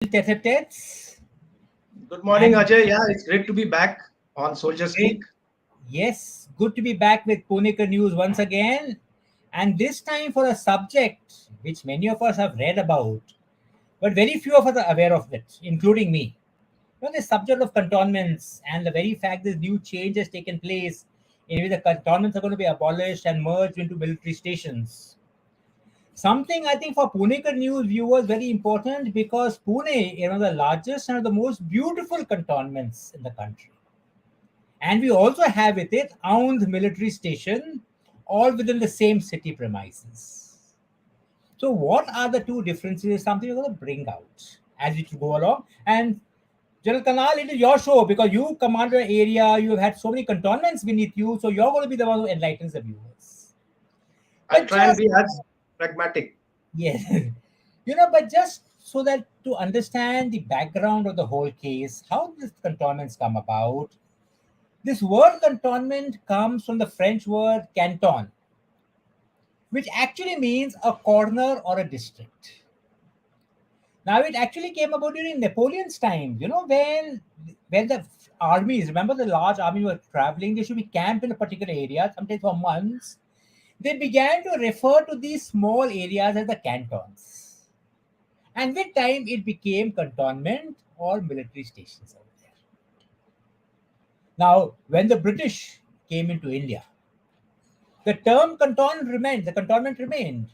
Tete. Good morning, And Ajay. Yeah, it's great to be back on Soldier great. Speak. Yes, good to be back with Punika News once again. And this time for a subject which many of us have read about, but very few of us are aware of it, including me. The subject of cantonments and the very fact that new change has taken place in which the cantonments are going to be abolished and merged into military stations. Something I think for Punekar News viewers very important because Pune is one of the largest and the most beautiful cantonments in the country. And we also have with it Aundh military station, all within the same city premises. So, what are the two differences? Is something we're going to bring out as we go along. And General Kanal, it is your show because you command an area, you have had so many cantonments beneath you, so you're going to be the one who enlightens the viewers. I'll But try and just, be as pragmatic. yes, but just so that to understand the background of the whole case, how did this cantonments come about? This word cantonment comes from the French word canton, which actually means a corner or a district. Now, it actually came about during Napoleon's time, when the armies, remember the large army were traveling, they should be camped in a particular area, sometimes for months. They began to refer to these small areas as the cantons. And with time, it became cantonment or military stations over there. Now, when the British came into India, the cantonment remained,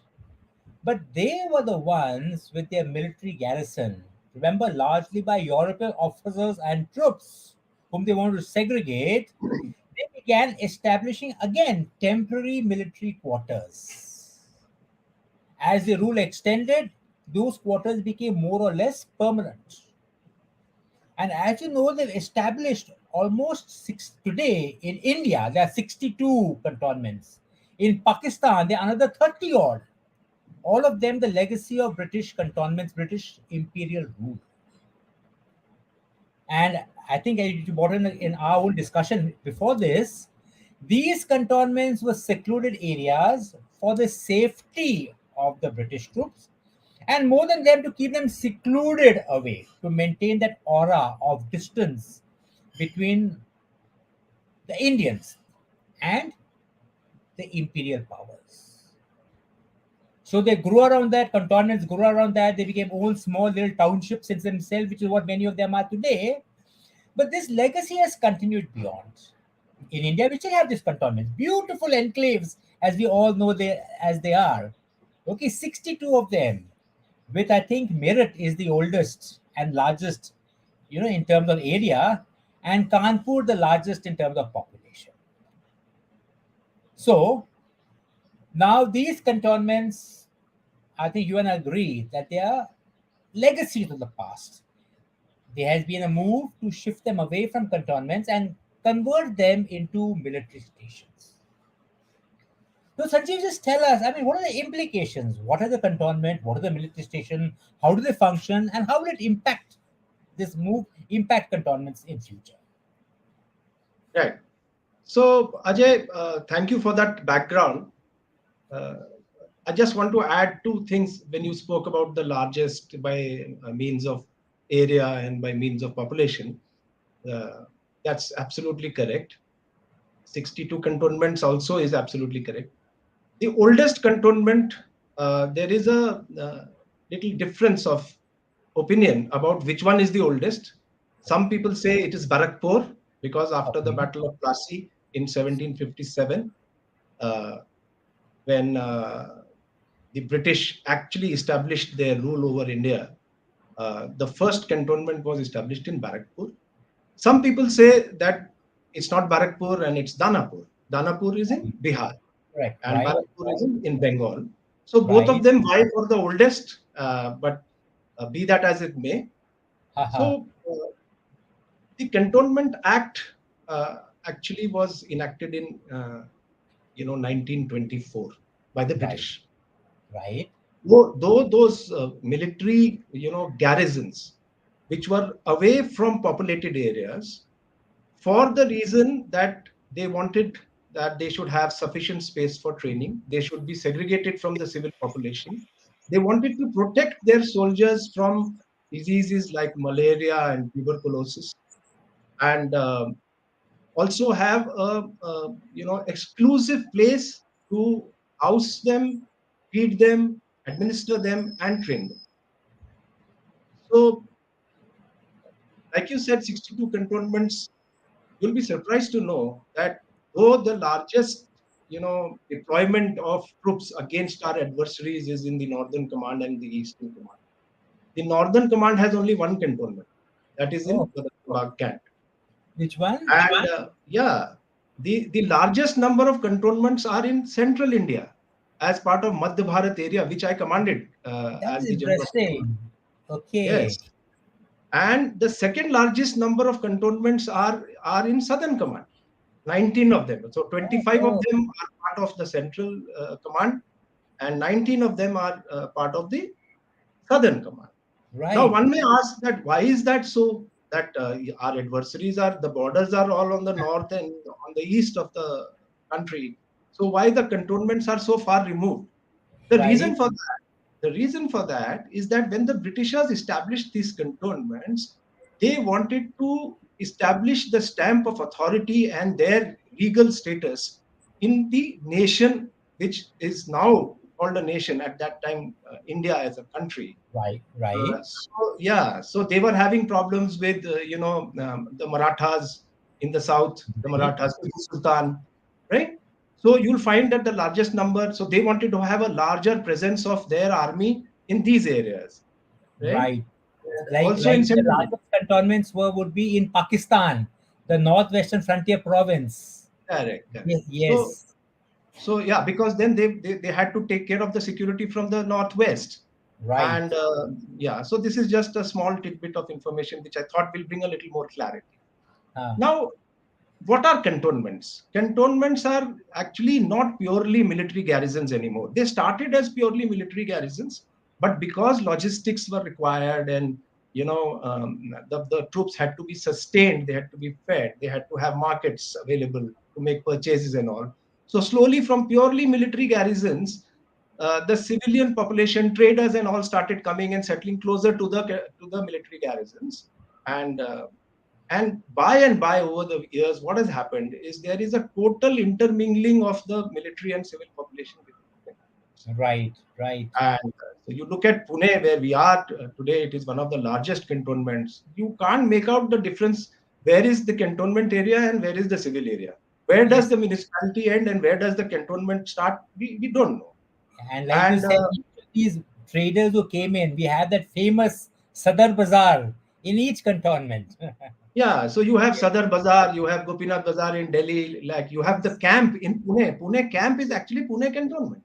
but they were the ones with their military garrison, remember, largely by European officers and troops whom they wanted to segregate. They began establishing again temporary military quarters. As the rule extended, those quarters became more or less permanent. And as you know, they've established almost six today in India. There are 62 cantonments. In Pakistan, there are another 30 odd. All of them the legacy of British cantonments, British imperial rule. And I think as you brought in our whole discussion before this, these cantonments were secluded areas for the safety of the British troops, and more than them to keep them secluded away, to maintain that aura of distance between the Indians and the imperial powers. So they grew around that, cantonments grew around that, they became own small little townships in themselves, which is what many of them are today. But this legacy has continued beyond. In India, we still have these cantonments, beautiful enclaves, as we all know as they are. Okay, 62 of them, with I think Meerut is the oldest and largest, in terms of area, and Kanpur the largest in terms of population. So now these cantonments, I think you and I agree that they are legacies of the past. There has been a move to shift them away from cantonments and convert them into military stations. So, Sanjeev, just tell us, I mean, what are the implications? What are the cantonment? What are the military station? How do they function? And how will it impact this move, impact cantonments in future? Right. So, Ajay, thank you for that background. Uh, I just want to add two things when you spoke about the largest by means of area and by means of population. Uh, that's absolutely correct. 62 cantonments also is absolutely correct. The oldest cantonment, there is a little difference of opinion about which one is the oldest. Some people say it is Barakpur because after the Okay. Battle of Plassey in 1757, uh, when the British actually established their rule over India, the first cantonment was established in Barakpur. Some people say that it's not Barakpur and it's Danapur. Danapur is in Bihar Correct. and Right. Barakpur is in Bengal. So both of Right. them vie for the oldest, but be that as it may. Haha. So the Cantonment Act actually was enacted in 1924 by the Right. British. Right. Though those military garrisons which were away from populated areas for the reason that they wanted that they should have sufficient space for training, they should be segregated from the civil population. They wanted to protect their soldiers from diseases like malaria and tuberculosis, and also have a exclusive place to house them, feed them, administer them, and train them. So, like you said, 62 cantonments. You'll be surprised to know that though the largest, deployment of troops against our adversaries is in the Northern Command and the Eastern Command, the Northern Command has only one cantonment, that is Oh, in Badabag Camp. which one? And yeah, the largest number of cantonments are in central India as part of Madhya Bharat area, which I commanded That as is the general of command. interesting. Yes. Okay. And the second largest number of cantonments are in Southern Command, 19 of them. So 25 of Oh, them are part of the Central Command, and 19 of them are part of the Southern Command. Now, right, one may ask that why is that so? That our adversaries are the borders are all on the north and on the east of the country. So why the cantonments are so far removed? The reason right, for that, the reason for that is that when the Britishers established these cantonments, they wanted to establish the stamp of authority and their legal status in the nation, which is now called a nation at that time, India as a country. right, right. So yeah, so they were having problems with the Marathas in the south, the Right, Marathas, Tipu Sultan, right? So you'll find that the largest number. So they wanted to have a larger presence of their army in these areas, right? right. And Like also in the central. largest cantonments would be in Pakistan, the northwestern frontier province. Correct, correct. Yes, yes, So yeah, because then they had to take care of the security from the northwest. right. And yeah, so this is just a small tidbit of information which I thought will bring a little more clarity. Uh, Now, what are cantonments? Cantonments are actually not purely military garrisons anymore. They started as purely military garrisons, but because logistics were required and the troops had to be sustained, they had to be fed, they had to have markets available to make purchases and all. So slowly, from purely military garrisons, the civilian population, traders, and all started coming and settling closer to the military garrisons, and by over the years, what has happened is there is a total intermingling of the military and civil population within the cantonments. right, right. And so you look at Pune, where we are today, it is one of the largest cantonments. You can't make out the difference. Where is the cantonment area and where is the civil area? Where does Yes. the municipality end and where does the cantonment start? We don't know. And like you And said, each of these traders who came in, we had that famous Sadar Bazaar in each cantonment. yeah, so you have Sadar Bazaar, you have Gopinath Bazaar in Delhi, like you have the camp in Pune. Pune camp is actually Pune cantonment,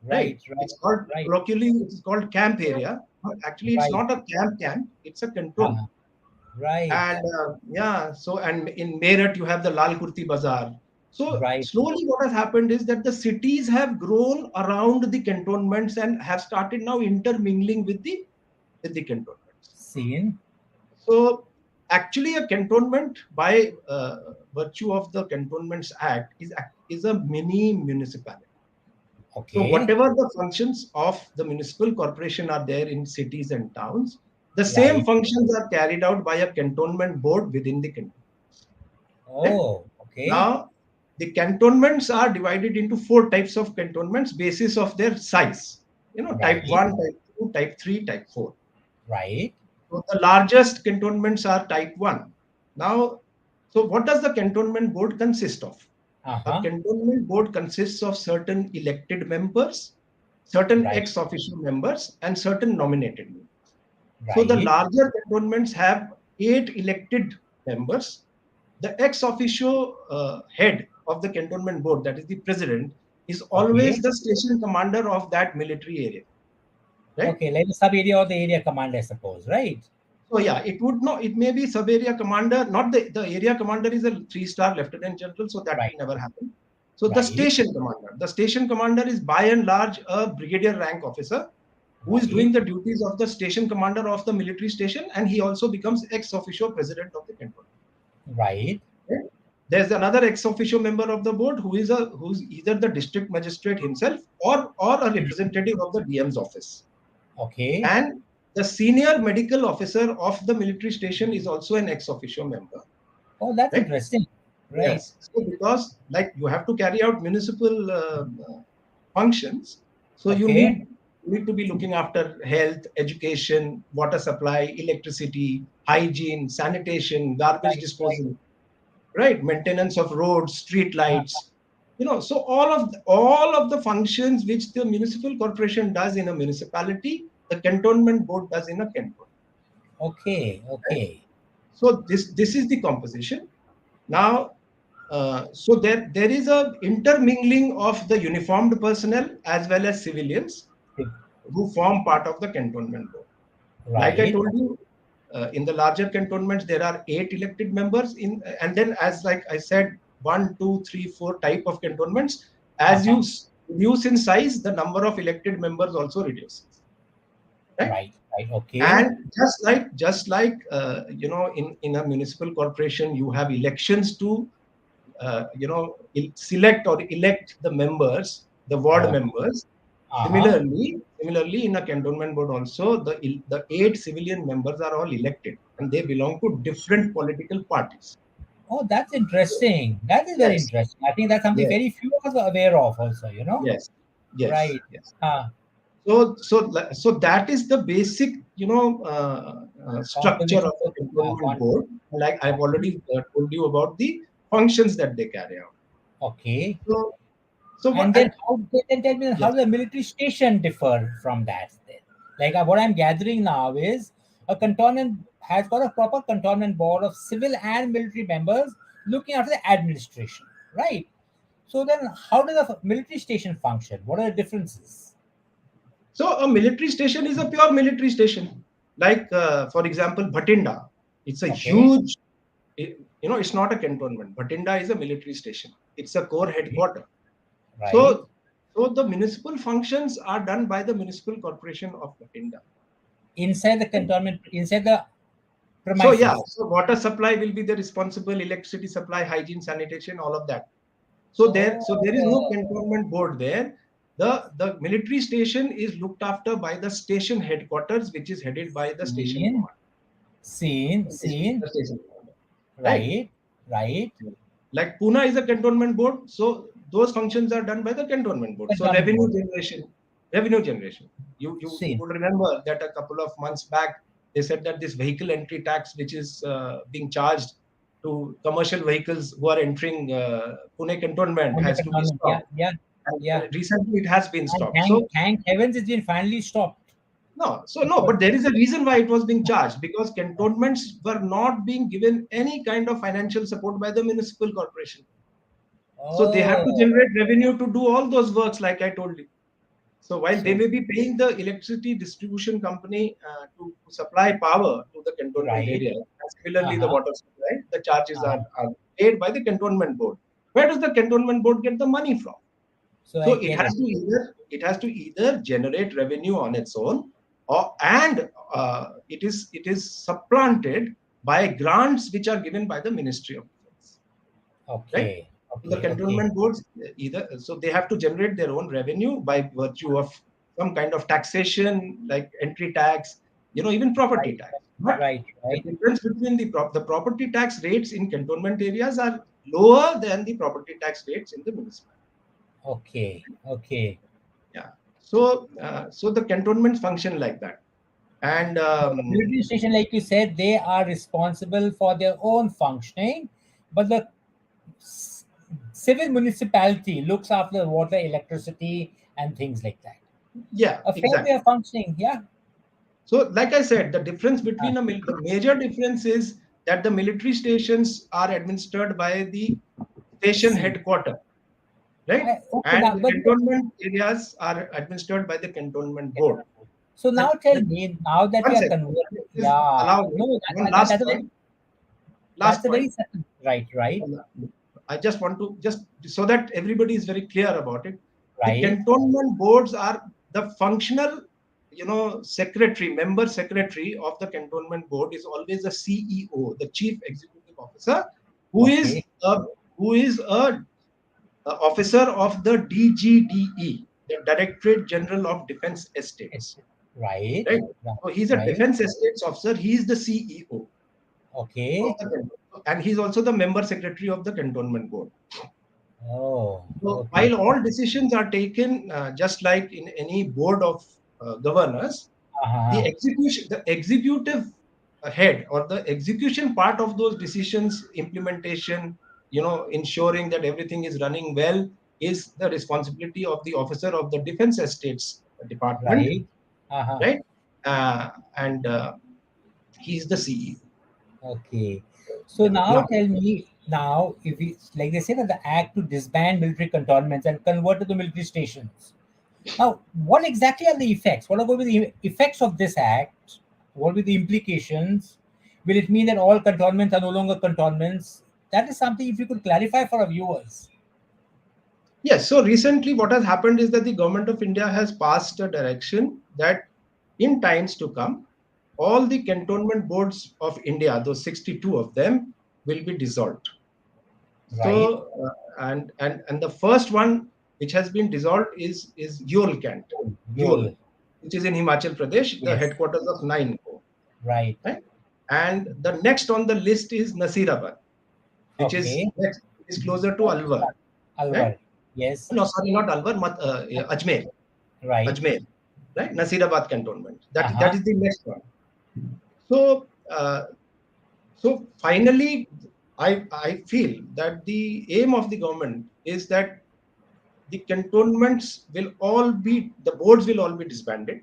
right? Right, right, It's called right, colloquially, it's called camp area. But actually, it's right, not a camp, it's a cantonment. uh, right, And yeah, so and in Meerut, you have the Lal Kurti Bazaar. So right. slowly, what has happened is that the cities have grown around the cantonments and have started now intermingling with the cantonments. Seen. So actually, a cantonment, by virtue of the Cantonments Act, is a mini municipality. So Okay, whatever the functions of the municipal corporation are there in cities and towns, the same right. functions are carried out by a cantonment board within the canton. Right? Oh, okay. Now, the cantonments are divided into four types of cantonments basis of their size. Type Right, 1, type 2, type 3, type 4. right. So the largest cantonments are type 1. Now, so what does the cantonment board consist of? A Uh-huh. cantonment board consists of certain elected members, certain Right, ex officio members, and certain nominated members. So the right. larger cantonments have 8 elected members. The ex officio head of the cantonment board, that is the president, is always Okay. the station commander of that military area, right? Okay, like the sub area or the area command, I suppose, right? So yeah, it would know. It may be sub area commander. Not the area commander is a 3-star lieutenant general, so that Right, will never happen. So the right, station commander. The station commander is by and large a brigadier rank officer who is right, doing the duties of the station commander of the military station, and he also becomes ex officio president of the cantonment. right. Right? There's another ex officio member of the board who's either the district magistrate himself or a representative of the DM's office. Okay. And the senior medical officer of the military station is also an ex officio member, Oh, that's right? interesting. Right. Yes. So because like you have to carry out municipal functions, so Okay. you need to be looking after health, education, water supply, electricity, hygiene, sanitation, garbage Right. Right. disposal, right? Maintenance of roads, street Uh, lights. So all of the functions which the municipal corporation does in a municipality, the cantonment board does in a canton. okay. Right? Okay. So this is the composition. Now, so there is a intermingling of the uniformed personnel as well as civilians who form part of the cantonment board. Like I Right. told you, in the larger cantonments there are 8 elected members in, and then as like I said, 1, 2, 3, 4 type of cantonments. As Uh-huh. you reduce in size, the number of elected members also reduces. Right? Right. Right. Okay. And just like in a municipal corporation, you have elections to select or elect the members, the ward Okay. members. Uh-huh. Similarly, in a cantonment board also, the 8 civilian members are all elected, and they belong to different political parties. Oh, that's interesting. That is very Yes, interesting. I think that's something yes, very few of us are aware of also, you know? yes, yes, Right. yes. Uh, So that is the basic, structure composition of a of cantonment one. board. Like I've Okay. already told you about the functions that they carry out. Okay. So, so And what? then how then tell me how Yes. the military station differ from that then? Like what I'm gathering now is a cantonment has got a proper cantonment board of civil and military members looking after the administration, right? So then how does a military station function? What are the differences? So a military station is a pure military station. Like, for example, Bhatinda. It's a Okay. huge, it's not a cantonment. Bhatinda is a military station. It's a core Okay. headquarter. Right. So the municipal functions are done by the municipal corporation of Bhatinda. Inside the cantonment, inside the So yeah, premises. so water supply will be the responsible, electricity supply, hygiene, sanitation, all of that. So there is no Oh, cantonment board there. The military station is looked after by the station headquarters, which is headed by the station seen, commander. seen. The station commander, right? Right, right. Like Pune is a cantonment board, so those functions are done by the cantonment board. So Cantonment board. revenue generation. You Seen. would remember that a couple of months back they said that this vehicle entry tax, which is being charged to commercial vehicles who are entering Pune cantonment, On the has to be cantonment. Yeah, stopped. yeah, And yeah. recently it has been And stopped. So thank heavens it's been finally stopped. no, Because but there is a reason why it was being charged, because cantonments were not being given any kind of financial support by the municipal corporation. So they have to oh, generate revenue to do all those works, like I told you. So while they so may be paying the electricity distribution company to supply power to the cantonment right. area, and similarly the Uh-huh. water supply, the charges Uh-huh. are paid by the cantonment board. Where does the cantonment board get the money from? So So I get it. it has to either generate revenue on its own, or and it is supplanted by grants which are given by the Ministry of Defense, right? Okay. So the Okay. Okay. cantonment boards either, so they have to generate their own revenue by virtue of some kind of taxation like entry tax, even Right. property tax. But Right. the Right. difference between the property tax rates in cantonment areas are lower than the property tax rates in the municipality. Okay. Okay. Yeah. So the cantonments function like that. And So the military station, like you said, they are responsible for their own functioning, but the s- civil municipality looks after the water, electricity, and things like that. yeah, A fair way exactly. of functioning, yeah. So, like I said, the difference Uh, between the major difference is that the military stations are administered by the station see, headquarter, right? okay, And now, the but cantonment areas are administered by the cantonment board. so now The, tell the, me, now that we one are second, converting, please yeah, allow me no, one last point. that's Last a very point. certain, right, right, I just want to just so that everybody is very clear about it. The right, cantonment boards are the functional, secretary, member secretary of the cantonment board is always the CEO, the chief executive officer, who is okay, a a officer of the DGDE, the Directorate General of Defense it's Estates. Right. right? Right. So he's a Right. defense estates officer. He is the CEO of Okay. the cantonment, and he's also the member secretary of the cantonment board. Oh. So Okay. while all decisions are taken, just like in any board of governors, Uh-huh. the executive head or the execution part of those decisions, implementation, ensuring that everything is running well, is the responsibility of the officer of the defense estates department, Right. Uh-huh. right? And he's the CEO. Okay. So Yeah. now Now, tell me, now if we, like they say that the act to disband military cantonments and convert to the military stations. Now, what exactly are the effects? What are going to be the effects of this act? What will be the implications? Will it mean that all cantonments are no longer cantonments? That is something if you could clarify for our viewers. yes. So recently, what has happened is that the government of India has passed a direction that in times to come, all the cantonment boards of India, those 62 of them, will be dissolved. Right? So, and the first one which has been dissolved is Yol Cant, Yol, Yol. which is in Himachal Pradesh, the Yes. headquarters of Nine, Right. right? And the next on the list is Nasirabad, which is Okay. next, is closer to Alwar, right? Alwar. Yes. No, sorry, not Alwar, Ajmer, Right. Ajmer, right? Nasirabad cantonment. That Uh-huh. is the next one. So, so finally, I feel that the aim of the government is that the cantonments will all be, the boards will all be disbanded,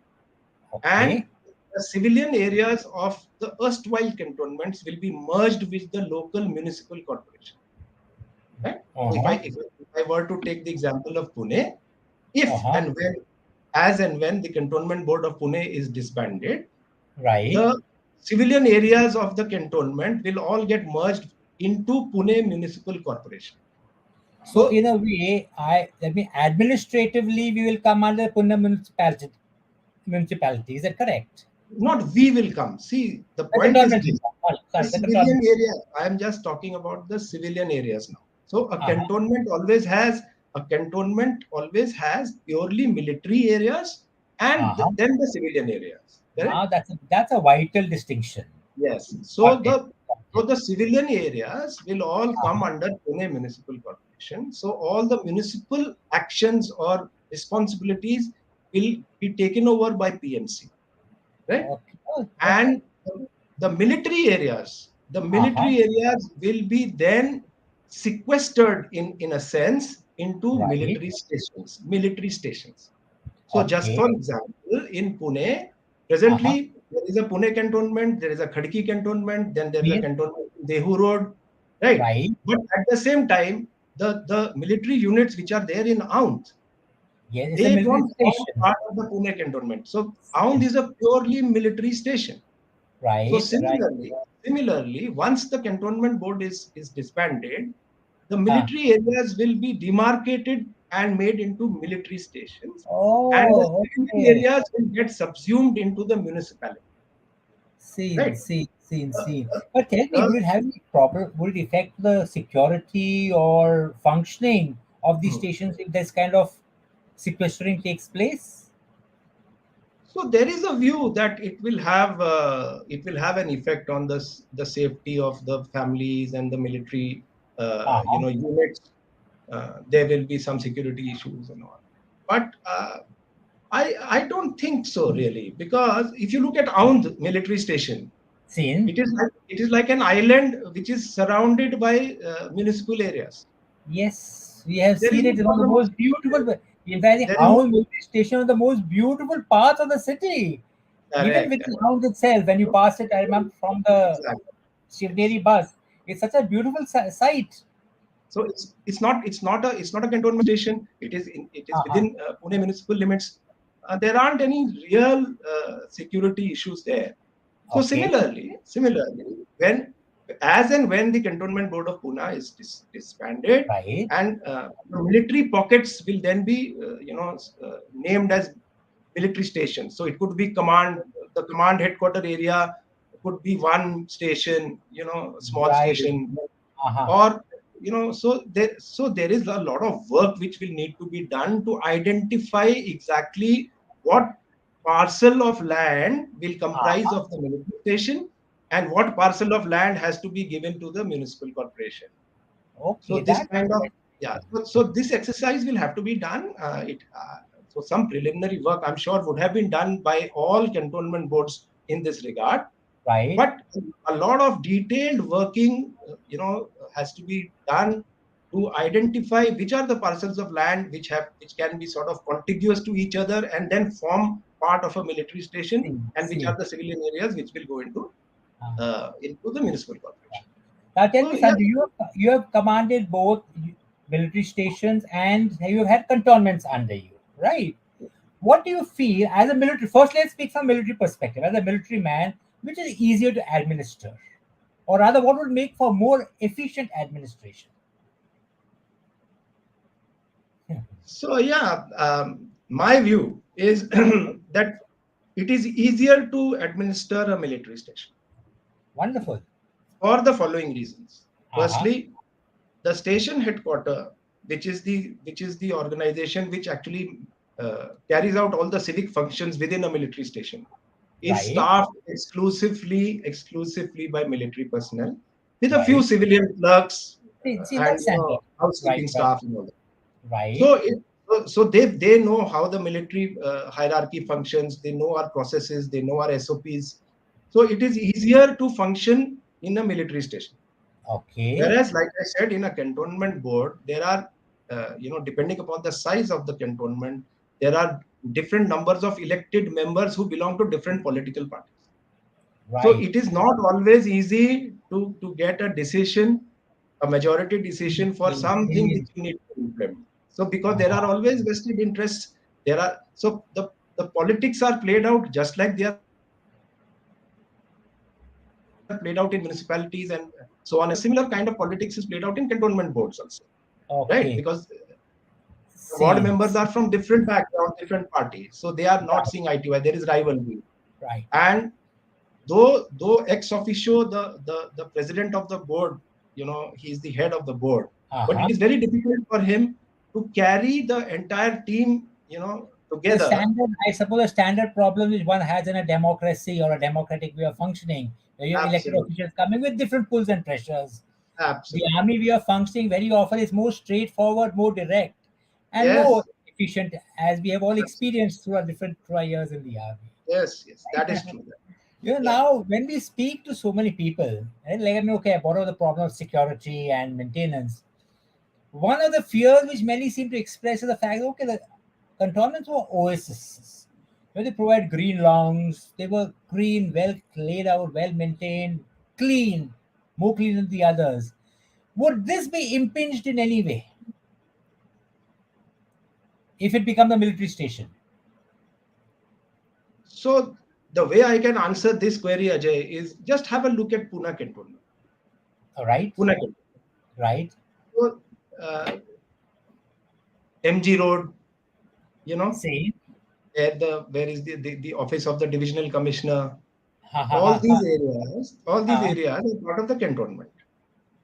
and Okay. the civilian areas of the erstwhile cantonments will be merged with the local municipal corporation. Right? So Uh-huh. if I were to take the example of Pune, if Uh-huh. and when, as and when the cantonment board of Pune is disbanded, Right. the civilian areas of the cantonment will all get merged into Pune Municipal Corporation. So So in a way, I mean administratively we will come under Pune municipality. Municipality, is that correct? not we will come. See, the The point is cantonments will this. come. The Sorry, the civilian cantonments. area, I am just talking about the civilian areas now. So Uh-huh. a cantonment always has purely military areas and Uh-huh. then the civilian areas. Correct? Now that's a vital distinction. Yes. Got it. Got So it. the civilian areas will all come Uh-huh. under Pune Municipal Corporation. So all the municipal actions or responsibilities will be taken over by PMC, right? Okay. Oh, And okay. the Uh-huh. military areas will be then sequestered in a sense into Right. military stations. So just Okay. for example, in Pune, Uh-huh. presently there is a Pune cantonment, there is a Khadki cantonment, then there is a Yes. cantonment in Dehu Road, right? Right. But at the same time, the military units which are there in Aundh, Yes, it's a they military don't form station. part of the Pune cantonment. So Aundh is a purely military station. So Right. Right. similarly, once the cantonment board is disbanded, the Huh. military areas will be demarcated and made into military stations, and the Oh, civilian okay. areas will get subsumed into the municipality. Seen, Right? seen, seen, Uh, seen. uh, But tell me, uh, will it have any problem? Will it affect the security or functioning of these hmm. stations if this kind of sequestering takes place? So there is a view that it will have an effect on the safety of the families and the military Uh-huh. units. There will be some security issues and all. But I don't think so really, because if you look at Aundh military station, Seen? it is like an island which is surrounded by municipal areas. Yes, we have There is seen no it. It's one of the problem of most beautiful. security. In fact, the There is no Hound military station is the most beautiful parts of the city. Even correct, within correct. Hound itself, when you So, pass it, I remember from the exactly. Shivneri bus, it's such a beautiful sight. So it's not a cantonment station. It is Uh-huh. within Pune municipal limits. There aren't any real security issues there. So Okay. similarly, when as and when the cantonment board of Pune is disbanded, Right. and the military pockets will then be named as military stations. So it could be the command headquarter area could be one station, a small Right. station, Uh-huh. or so there is a lot of work which will need to be done to identify exactly what parcel of land will comprise Uh-huh. of the military station and what parcel of land has to be given to the municipal corporation. So Okay, this that's kind of, yeah. interesting. So this exercise will have to be done. So some preliminary work, I'm sure, would have been done by all cantonment boards in this regard. Right. But a lot of detailed working, has to be done to identify which are the parcels of land which can be sort of contiguous to each other and then form part of a military station, See, and which are see. the civilian areas which will go Uh, into the municipal corporation. Now tell So me, yeah. Sanju, you have commanded both military stations and you have had cantonments under you, right? What do you feel as a military? First, let's speak from military perspective. As a military man, which is easier to administer, or rather, what would make for more efficient administration? So yeah, my view is that it is easier to administer a military station Wonderful. for the following reasons. Uh huh. Firstly, the station headquarter, which is the organization which actually carries out all the civic functions within a military station, is Right. staffed exclusively by military personnel, with a few Right. civilian clerks See, and that's standard. Right. housekeeping Right. staff and all that. Right. So they know how the military hierarchy functions. They know our processes. They know our SOPs. So it is easier to function in a military station. Okay. Whereas, like I said, in a cantonment board, there are, depending upon the size of the cantonment, there are different numbers of elected members who belong to different political parties. So Right. it is not always easy to get a decision, a majority decision for something which you need to implement. So because there are Uh-huh. always vested interests, there are so the politics are played out just like they are played out in municipalities and so on and so forth. Similar kind of politics is played out in cantonment boards also, right? Because Okay. the ward See. members are from different backgrounds, different parties, so they are not Right. seeing eye to eye. There is rivalry, Right. and though ex officio the president of the board, he is the head of the board, but it Uh-huh. is very difficult for him to carry the entire team, The together. standard, I suppose, the standard problem which one has in a democracy or a democratic way of functioning, where you have elected Absolutely. officials coming with different pulls and pressures. The Absolutely. army way of functioning very often is more straightforward, more direct, and more Yes. efficient, as we have all Absolutely. experienced through our years in the army. Yes, that is Right? true. Yeah. Now when we speak to so many people, right, like I mean, okay, what are the problem of security and maintenance? One of the fears which many seem to express is the fact that okay, the cantonments were oases. Where they provide green lawns, they were green, well laid out, well maintained, clean, more clean than the others. Would this be impinged in any way if it becomes a military station? So the way I can answer this query, Ajay, is just have a look at Pune cantonment. All right, Pune cantonment. right. So, uh, MG Road, you know, Same. where is the office of the divisional commissioner. Ha ha all ha ha. these areas all these Ha. areas are part of the cantonment.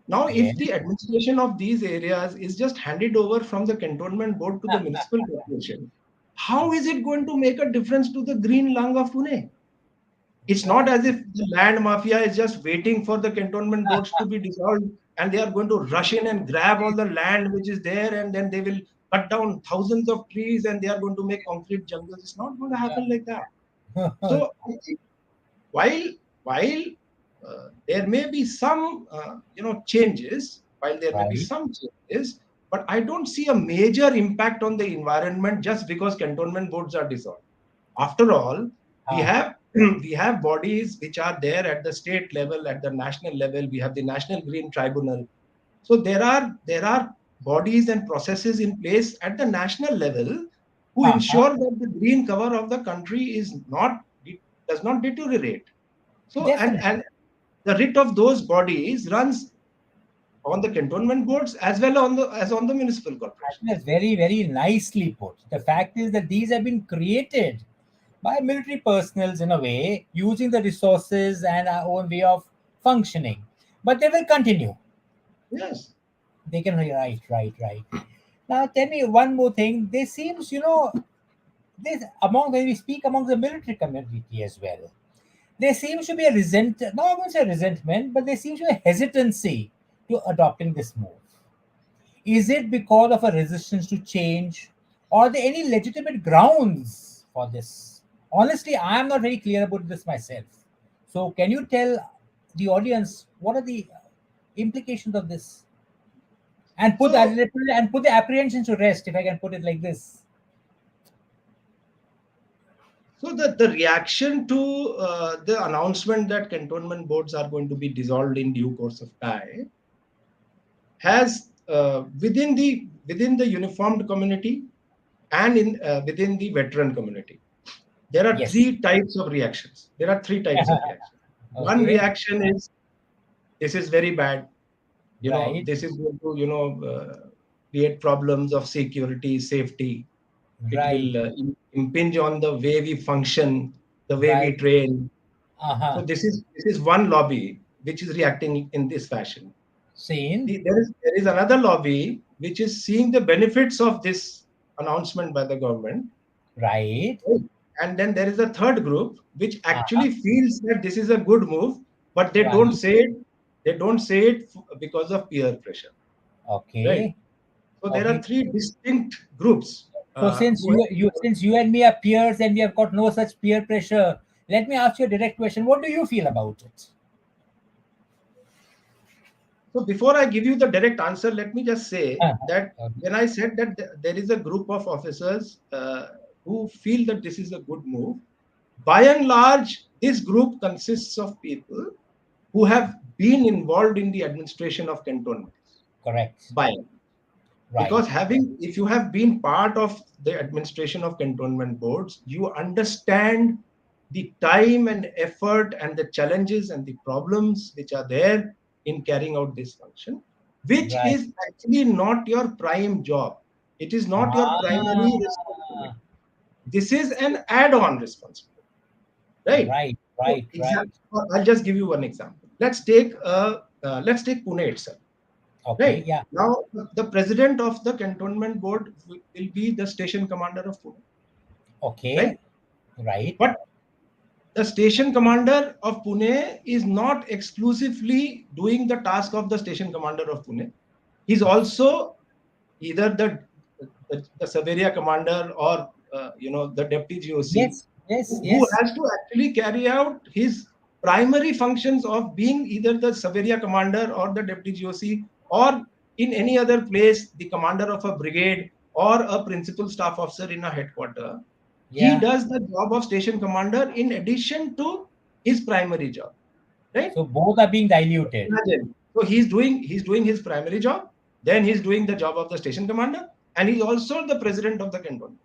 Now Yeah. if the administration of these areas is just handed over from the cantonment board to the municipal corporation, how is it going to make a difference to the green lung of Pune? It's not Right. as if the land mafia is just waiting for the cantonment boards to be dissolved and they are going to rush in and grab all the land which is there, and then they will cut down thousands of trees and they are going to make concrete jungles. It's not going to happen like that. So I think while while there may be some changes, Right. but I don't see a major impact on the environment just because cantonment boards are dissolved. After all, we Ha. have we have bodies which are there at the state level, at the national level. We have the National Green Tribunal. So there are bodies and processes in place at the national level who Ha ha. ensure that the green cover of the country is not does not deteriorate. So and Definitely. the writ of those bodies runs on the cantonment boards as well on the municipal I think that's corporations. very, very nicely put. The fact is that these have been created by military personnel in a way, using the resources and our own way of functioning. But they will continue. Yes. They can right. Now tell me one more thing. There seems, this among when we speak among the military community as well, there seems to be a no, I won't say resentment, but there seems to be a hesitancy to adopting this move. Is it because of a resistance to change, or are there any legitimate grounds for this? Honestly, I am not very clear about this myself. So, can you tell the audience what are the implications of this, and So, put the apprehensions to rest, if I can put it like this? so the reaction to the announcement that cantonment boards are going to be dissolved in due course of time has within the uniformed community and in within the veteran community. There are Yes. three types of reactions. There are three types of reactions. One Okay. reaction is this is very bad. Right. This is going to create problems of security, safety. It Right. will impinge on the way we function, the way we Right. train. So Uh-huh. this is one lobby which is reacting in this fashion. Seen. There is another lobby which is seeing the benefits of this announcement by the government. Right. Right. And then there is a third group which Uh-huh. actually feels that this is a good move, but they don't Right. say it. They don't say it because of peer pressure, right? Okay. So there are Okay. three distinct groups So who since you and me are peers and we have got no such peer pressure, let me ask you a direct question. What do you feel about it? So before I give you the direct answer, let me just say Uh-huh. that Okay. when I said that there is a group of officers who feel that this is a good move, by and large, this group consists of people who have been involved in the administration of cantonments. Correct. By and large. Right. Because if you have been part of the administration of cantonment boards, you understand the time and effort and the challenges and the problems which are there in carrying out this function, which Right. is actually not your prime job. It is not your primary Ah, responsibility. This is an add-on responsibility, right? right. So, Right. Right. I'll just give you one example. Let's take Pune itself. Okay. Right. Yeah. Now, the president of the cantonment board will be the station commander of Pune, right? Okay. Right. But the station commander of Pune is not exclusively doing the task of the station commander of Pune. He's also either the Saveria commander or the deputy GOC Yes. Yes. who Yes. has to actually carry out his primary functions of being either the Saveria commander or the deputy GOC or in any other place the commander of a brigade or a principal staff officer in a headquarter. He Yeah. does the job of station commander in addition to his primary job, right? So both are being diluted. Imagine. So he's doing his primary job, then he's doing the job of the station commander, and he's also the president of the canton.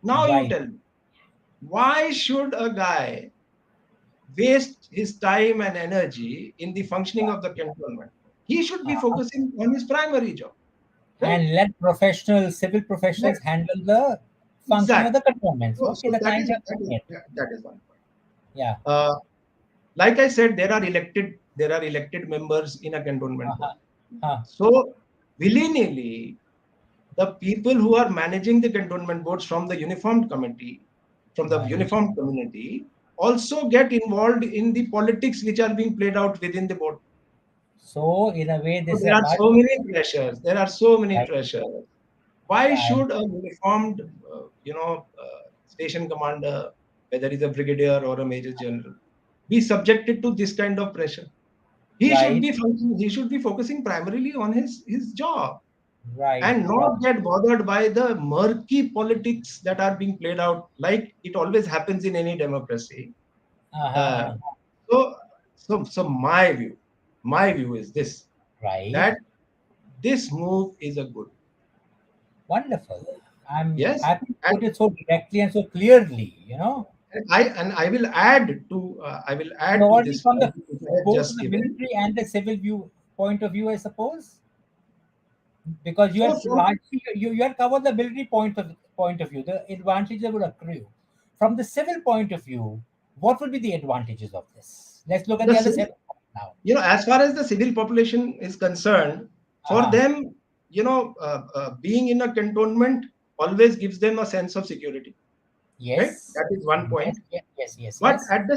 Now you Right. tell me, why should a guy waste his time and energy in the functioning of the cantonment? He should be Uh-huh. focusing on his primary job, right? And let civil professionals Yes, handle the functioning of exactly. the cantonments. So, Okay, so that's that fine. is You're that is saying it. that is one point. Yeah. Uh, like I said, there are elected members in a cantonment board. Uh-huh. Huh. So willy nilly, the people who are managing the cantonment boards from the uniformed committee, from the Right. uniformed community, also get involved in the politics which are being played out within the board. So in a way, So this is there a are much so many pressures. There are so many right. pressures. Why Right. should a uniformed, station commander, whether he's a brigadier or a major general, be subjected to this kind of pressure? He should Right. be functioning. He should be focusing primarily on his job Right. and Right. not get bothered by the murky politics that are being played out, like it always happens in any democracy. Uh, Uh-huh. so, so my view is this: Right. that this move is a good, Wonderful. I'm yes, happy to and put it so directly and so clearly, you know. I will add to Purely this from point the which I have both just the given. military and the civil view point of view, I suppose, because you So had from largely you had covered the military point of view, the advantages that would accrue. From the civil point of view, what would be the advantages of this? Let's look at the the other civil, side now. as far as the civil population is concerned, for Uh-huh. them, being in a cantonment always gives them a sense of security. right? Yes. That is one Yes. point. Yes. Yes. Yes. But Yes. at the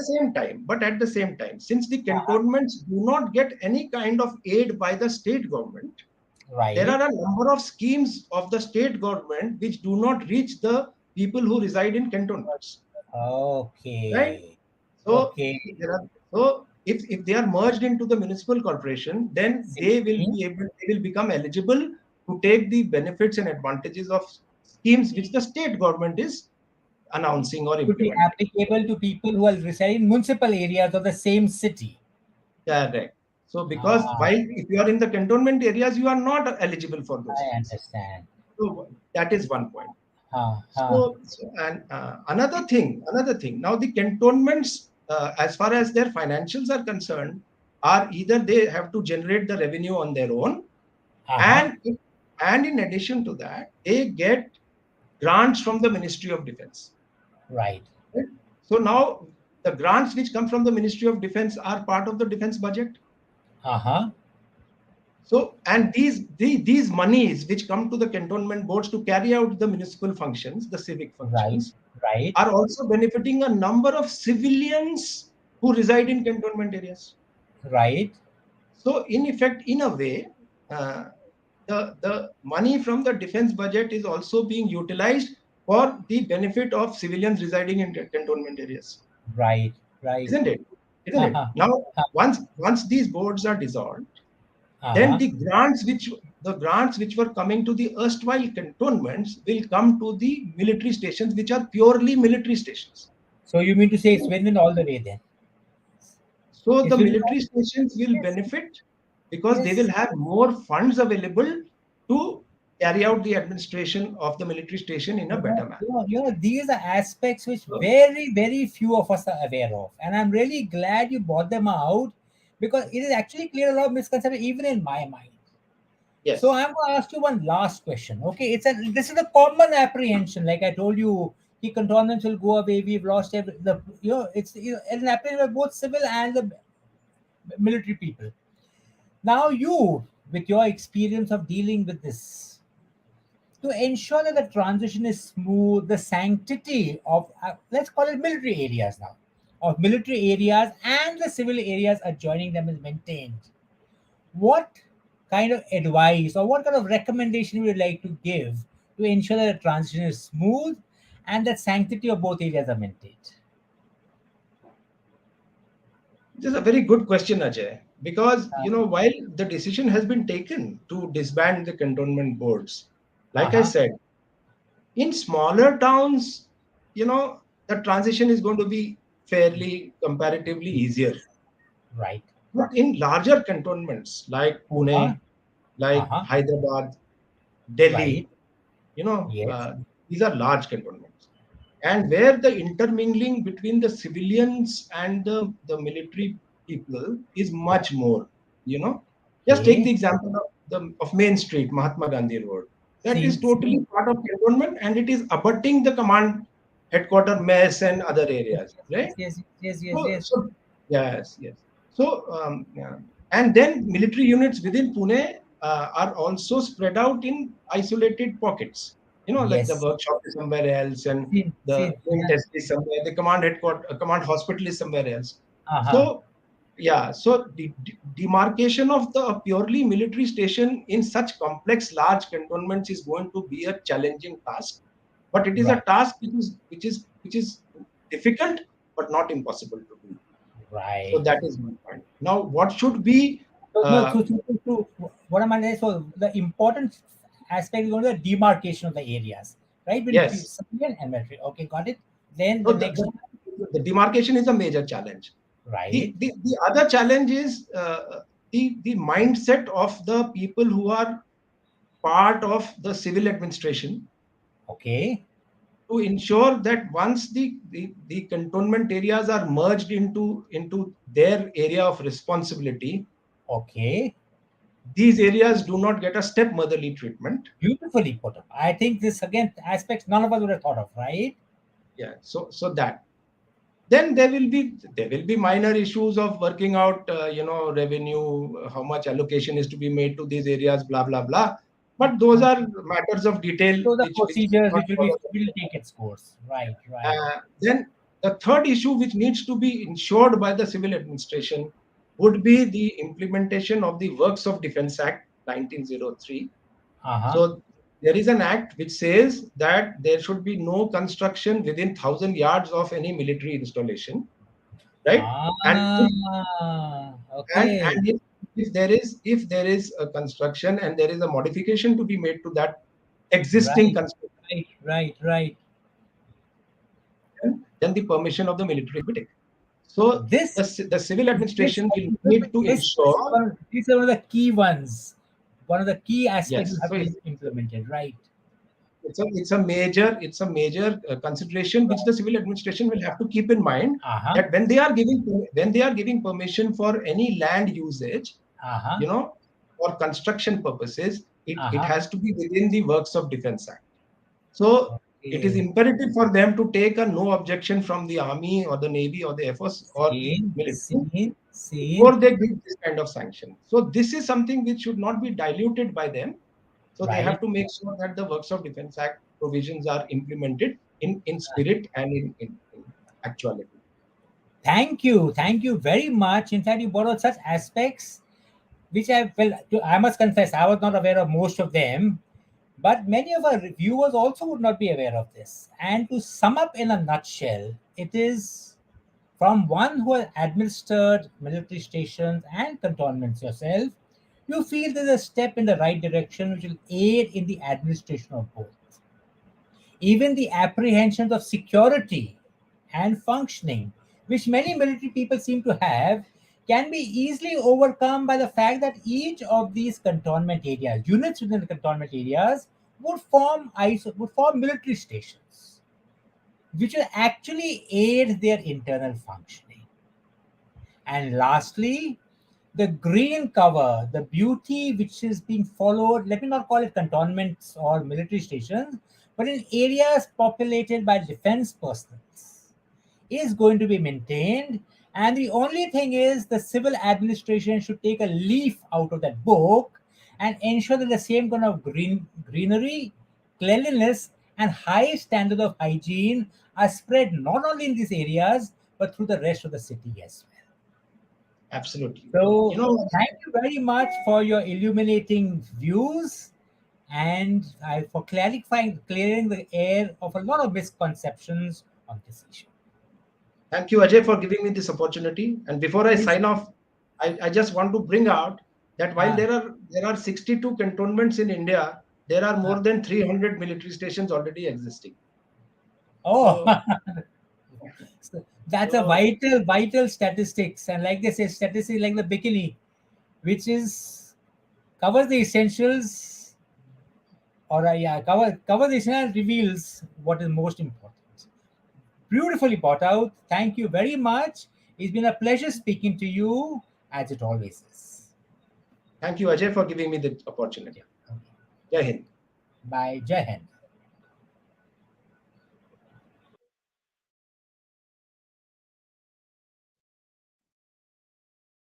same time, since the Uh-huh. cantonments do not get any kind of aid by the state government, there Right. are a number of schemes of the state government which do not reach the people who reside in cantonments, right? Okay. So Okay. if they are merged into the municipal corporation, then See? they will become eligible to take the benefits and advantages of schemes which the state government is announcing or Would be implementing. applicable to people who are residing in municipal areas of the same city. Correct. So because Ah, while if you are in the cantonment areas, you are not eligible for those I schemes. understand. So that is one point. Huh. And another thing. Now the cantonments, as far as their financials are concerned, are either they have to generate the revenue on their own, Uh-huh. and in addition to that, they get grants from the Ministry of Defense. Right. Right? So now the grants which come from the Ministry of Defense are part of the defense budget. Uh-huh. So, and these monies which come to the cantonment boards to carry out the municipal functions, the civic Right. functions, Right. are also benefiting a number of civilians who reside in cantonment areas. Right. So, in effect, in a way, uh, the money from the defense budget is also being utilized for the benefit of civilians residing in cantonment areas, Right. Right. isn't it? Isn't it? Uh-huh. Now, once these boards are dissolved, then Uh-huh. the grants which were coming to the erstwhile cantonments will come to the military stations, which are purely military stations. So you mean to say it's win-win all the way then? So It's the win-win all. military stations will Yes. benefit because they will Yes. have more funds available to carry out the administration of the military station in a better manner. These are aspects which So, very, very few of us are aware of, and I'm really glad you brought them out because it is actually clear a lot of misconception even in my mind. So yes, I'm going to ask you one last question. Okay, this is a common apprehension. Like I told you, the cantonments will go away. We've lost it's an apprehension of both civil and the military people. Now you, with your experience of dealing with this, to ensure that the transition is smooth, the sanctity of, let's call it military areas now, of military areas and the civil areas adjoining them is maintained. What kind of advice or what kind of recommendation would you like to give to ensure that the transition is smooth and that sanctity of both areas are maintained? this is a very good question, Ajay, because while the decision has been taken to disband the cantonment boards, like I Uh-huh. said, in smaller towns, the transition is going to be fairly comparatively easier. Right. But in larger cantonments like Uh-huh. Pune, like Uh-huh. Hyderabad, Right. Delhi, Yes. these are large cantonments. And where the intermingling between the civilians and the military people is much more, you know. Just take the Okay. example of Main Street, Mahatma Gandhi Road. That is totally See. part of cantonment and it is abutting the command headquarter mess and other Yes. areas, right? Yes. Yes. Yes. Yes. So, Yes. so yes, yes. So, yeah. And then military units within Pune are also spread out in isolated pockets. Like the Yes. workshop is somewhere else, and See. the See. twin test is somewhere. The command headquarters, command hospital is somewhere else. Uh-huh. So, yeah. So the demarcation of the purely military station in such complex, large cantonments is going to be a challenging task. But it is a Right. task which is difficult but not impossible to do. So Right. that is one point. Now, what should be? So, no, Uh, what am I saying? So the important aspect is going to the demarcation of the areas, right? Between yes. civilian and military. Okay, got it. Then So the next one, the demarcation is a major challenge. The, right? the, the other challenge is the mindset of the people who are part of the civil administration Okay, to ensure that once the cantonment areas are merged into their area of responsibility, okay. these areas do not get a stepmotherly treatment. Beautifully put up. I think this again aspects none of us would have thought of, right? Yeah, so that then there will be minor issues of working out revenue, how much allocation is to be made to these areas, blah blah blah. But those are matters of detail So the which we procedures cannot which will be follow. will take its course. Right, right. Then the third issue which needs to be ensured by the civil administration would be the implementation of the Works of Defence Act 1903. Uh-huh. So there is an act which says that there should be no construction within 1,000 yards of any military installation, right? And Okay. if there is a construction and there is a modification to be made to that existing Right, construction, right. then the permission of the military will be taken. So This the civil this administration will need to this is ensure. one of, these are one of the key ones. One of the key aspects will Yes, have so to be implemented. Right. it's a major consideration which the civil administration will have to keep in mind, Uh-huh. that when they are giving permission for any land usage, Uh-huh. you know, for construction purposes, it Uh-huh. has to be within the Works of Defence Act. So it is Okay. imperative for them to take a no objection from the army or the navy or the air force or the Seen, military seen, seen. before they give this kind of sanction. So this is something which should not be diluted by them. So they Right. have to make sure that the Works of Defence Act provisions are implemented in spirit and in actuality. Thank you very much. In fact, you brought out such aspects which I must confess, I was not aware of most of them, but many of our viewers also would not be aware of this. And to sum up in a nutshell, it is from one who has administered military stations and cantonments yourself, you feel there's a step in the right direction which will aid in the administration of both. Even the apprehensions of security and functioning, which many military people seem to have, can be easily overcome by the fact that each of these cantonment areas, units within the cantonment areas, would form military stations, which will actually aid their internal functioning. And lastly, the green cover, the beauty which is being followed, let me not call it cantonments or military stations, but in areas populated by defense personnel, is going to be maintained. And the only thing is, the civil administration should take a leaf out of that book and ensure that the same kind of greenery, cleanliness, and high standard of hygiene are spread not only in these areas but through the rest of the city as well. Absolutely. You So, know, thank you very much for your illuminating views and for clearing the air of a lot of misconceptions on this issue. thank you, Ajay, for giving me this opportunity. And before I Yes. sign off, I just want to bring out that while Ah, there are 62 cantonments in India, there are ah. more than 300 military stations already existing. Oh, So, so that's a so vital statistics, and like they say, statistics like the bikini, which is covers the essentials, or yeah, cover the essentials, reveals what is most important. Beautifully brought out. Thank you very much. It's been a pleasure speaking to you, as it always is. thank you, Ajay, for giving me the opportunity. Yeah. Okay. Jai Hind. Bye, Jai Hind.